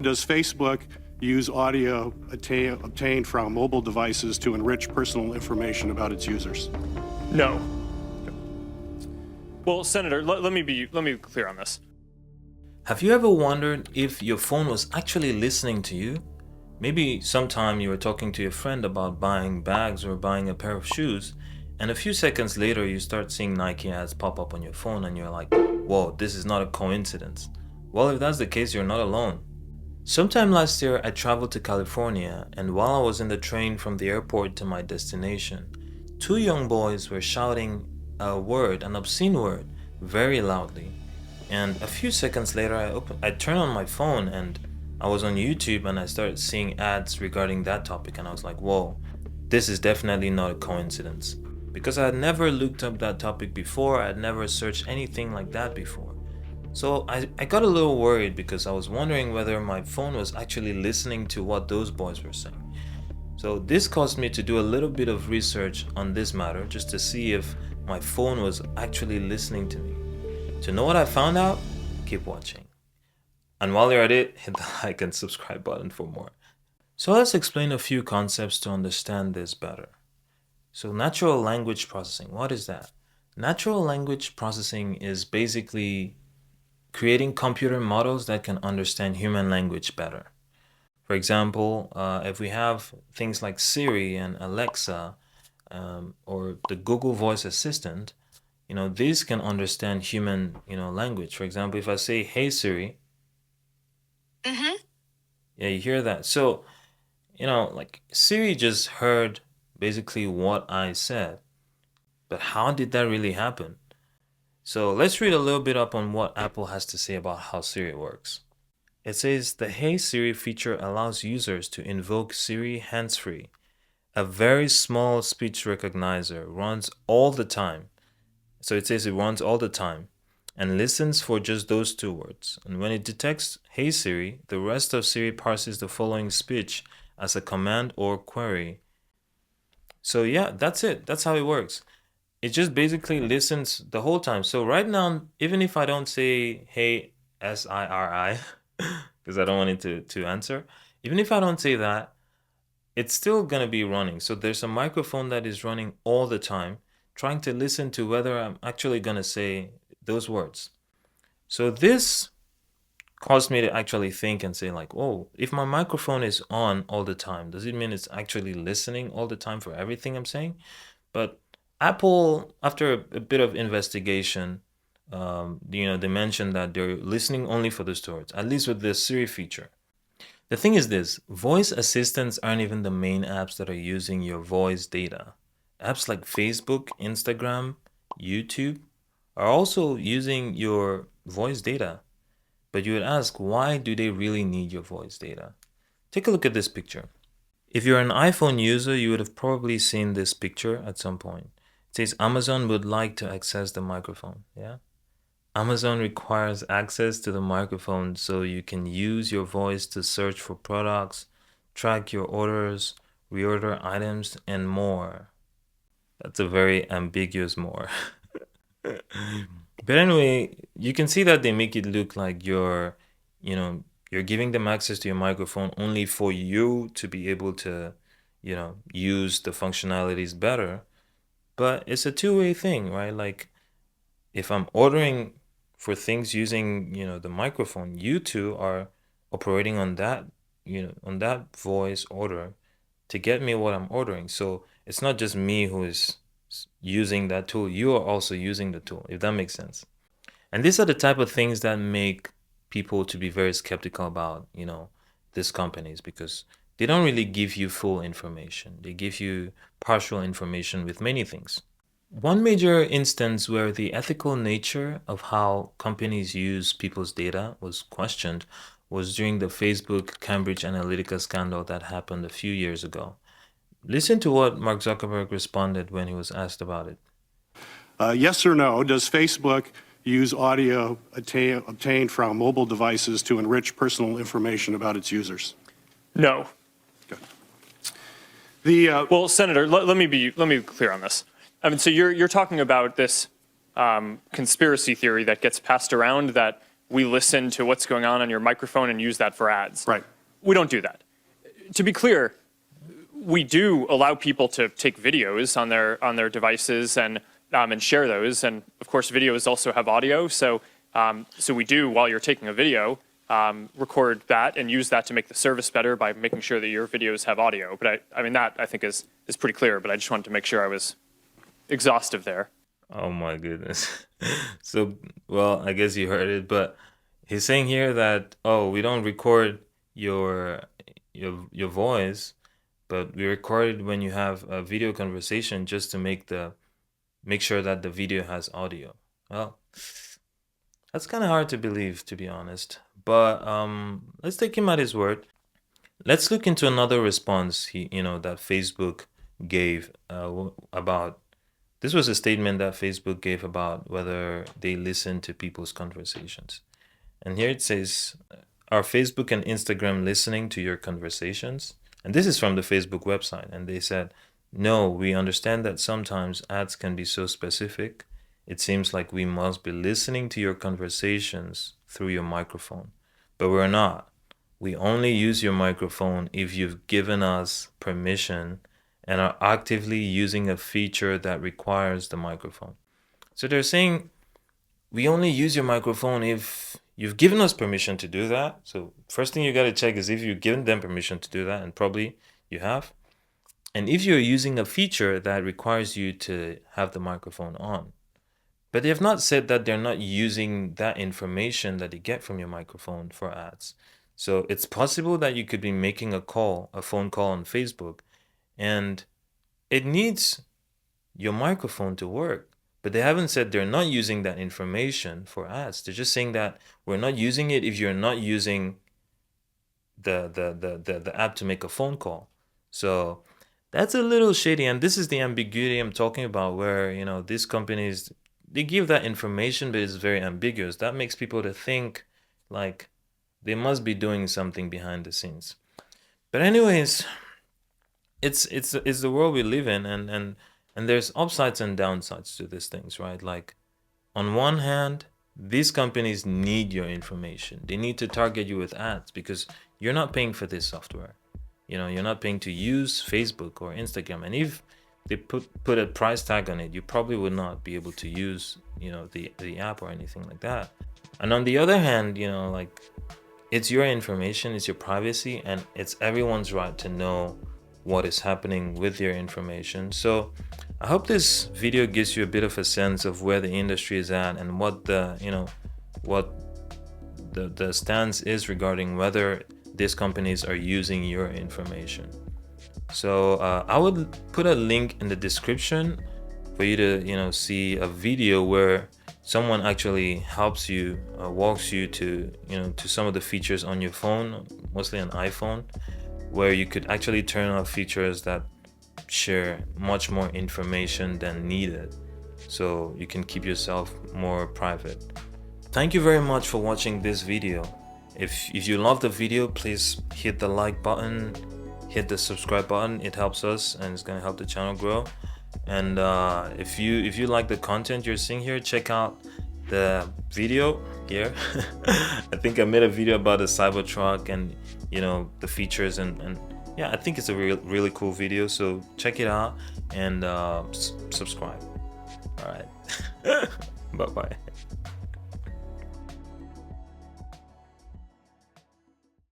Does Facebook use audio obtained from mobile devices to enrich personal information about its users? No. Well, Senator, let me be clear on this. Have you ever wondered if your phone was actually listening to you? Maybe sometime you were talking to your friend about buying bags or buying a pair of shoes, and a few seconds later you start seeing Nike ads pop up on your phone and you're like, whoa, this is not a coincidence. Well, if that's the case, you're not alone. Sometime last year, I traveled to California, and while I was in the train from the airport to my destination, two young boys were shouting a word, an obscene word, very loudly. And a few seconds later, I turned on my phone and I was on YouTube and I started seeing ads regarding that topic, and I was like, whoa, this is definitely not a coincidence. Because I had never looked up that topic before, I had never searched anything like that before. So I got a little worried because I was wondering whether my phone was actually listening to what those boys were saying. So this caused me to do a little bit of research on this matter just to see if my phone was actually listening to me. To know what I found out, keep watching. And while you're at it, hit the like and subscribe button for more. So let's explain a few concepts to understand this better. So natural language processing, what is that? Natural language processing is basically creating computer models that can understand human language better. For example, if we have things like Siri and Alexa or the Google Voice Assistant, these can understand human, language. For example, if I say, "Hey Siri," yeah, you hear that. So, like Siri just heard basically what I said, but how did that really happen? So let's read a little bit up on what Apple has to say about how Siri works. It says the Hey Siri feature allows users to invoke Siri hands-free. A very small speech recognizer runs all the time. So it says it runs all the time and listens for just those two words. And when it detects Hey Siri, the rest of Siri parses the following speech as a command or query. So yeah, that's it. That's how it works. It just basically listens the whole time. So right now, even if I don't say, hey, SIRI, because I don't want it to answer, even if I don't say that, it's still going to be running. So there's a microphone that is running all the time, trying to listen to whether I'm actually going to say those words. So this caused me to actually think and say like, oh, if my microphone is on all the time, does it mean it's actually listening all the time for everything I'm saying? But Apple, after a bit of investigation, they mentioned that they're listening only for the stories, at least with the Siri feature. The thing is this, voice assistants aren't even the main apps that are using your voice data. Apps like Facebook, Instagram, YouTube are also using your voice data. But you would ask, why do they really need your voice data? Take a look at this picture. If you're an iPhone user, you would have probably seen this picture at some point. It says Amazon would like to access the microphone. Yeah. Amazon requires access to the microphone so you can use your voice to search for products, track your orders, reorder items, and more. That's a very ambiguous more. But anyway, you can see that they make it look like you're giving them access to your microphone only for you to be able to, use the functionalities better. But it's a two-way thing, right? Like if I'm ordering for things using, the microphone, you two are operating on that, on that voice order to get me what I'm ordering. So it's not just me who is using that tool, you are also using the tool, if that makes sense. And these are the type of things that make people to be very skeptical about, these companies, because they don't really give you full information. They give you partial information with many things. One major instance where the ethical nature of how companies use people's data was questioned was during the Facebook Cambridge Analytica scandal that happened a few years ago. Listen to what Mark Zuckerberg responded when he was asked about it. Yes or no, does Facebook use audio obtained from mobile devices to enrich personal information about its users? No. Good. Well, Senator, let me be clear on this. I mean, so you're talking about this conspiracy theory that gets passed around that we listen to what's going on your microphone and use that for ads. Right. We don't do that. To be clear, we do allow people to take videos on their devices and share those. And of course, videos also have audio. So we do, while you're taking a video, record that and use that to make the service better by making sure that your videos have audio. But I mean, that I think is pretty clear, but I just wanted to make sure I was exhaustive there. Oh my goodness. So, well, I guess you heard it, but he's saying here that, oh, we don't record your voice, but we record it when you have a video conversation just to make sure that the video has audio. Well, that's kind of hard to believe, to be honest. But let's take him at his word. Let's look into another response that Facebook gave about. This was a statement that Facebook gave about whether they listen to people's conversations. And here it says, are Facebook and Instagram listening to your conversations? And this is from the Facebook website. And they said, no, we understand that sometimes ads can be so specific. It seems like we must be listening to your conversations through your microphone. But we're not. We only use your microphone if you've given us permission and are actively using a feature that requires the microphone. So they're saying we only use your microphone if you've given us permission to do that. So first thing you got to check is if you've given them permission to do that, and probably you have. And if you're using a feature that requires you to have the microphone on. But they have not said that they're not using that information that they get from your microphone for ads. So it's possible that you could be making a phone call on Facebook, and it needs your microphone to work. But they haven't said they're not using that information for ads. They're just saying that we're not using it if you're not using the app to make a phone call. So that's a little shady. And this is the ambiguity I'm talking about, where, these companies, they give that information, but it's very ambiguous. That makes people to think like they must be doing something behind the scenes. But anyways, it's the world we live in, and there's upsides and downsides to these things, right? Like, on one hand, these companies need your information. They need to target you with ads because you're not paying for this software. You're not paying to use Facebook or Instagram. And if they put a price tag on it, you probably would not be able to use, the app or anything like that. And on the other hand, like, it's your information, it's your privacy, and it's everyone's right to know what is happening with your information. So I hope this video gives you a bit of a sense of where the industry is at and what the stance is regarding whether these companies are using your information. So I would put a link in the description for you to see a video where someone actually helps you, walks you to some of the features on your phone, mostly an iPhone, where you could actually turn off features that share much more information than needed, so you can keep yourself more private. Thank you very much for watching this video. If you love the video, please hit the like button, hit the subscribe button. It helps us and it's going to help the channel grow. And if you like the content you're seeing here, check out the video here. I think I made a video about the Cybertruck and the features, and yeah, I think it's a really cool video, so check it out and subscribe. All right. Bye bye.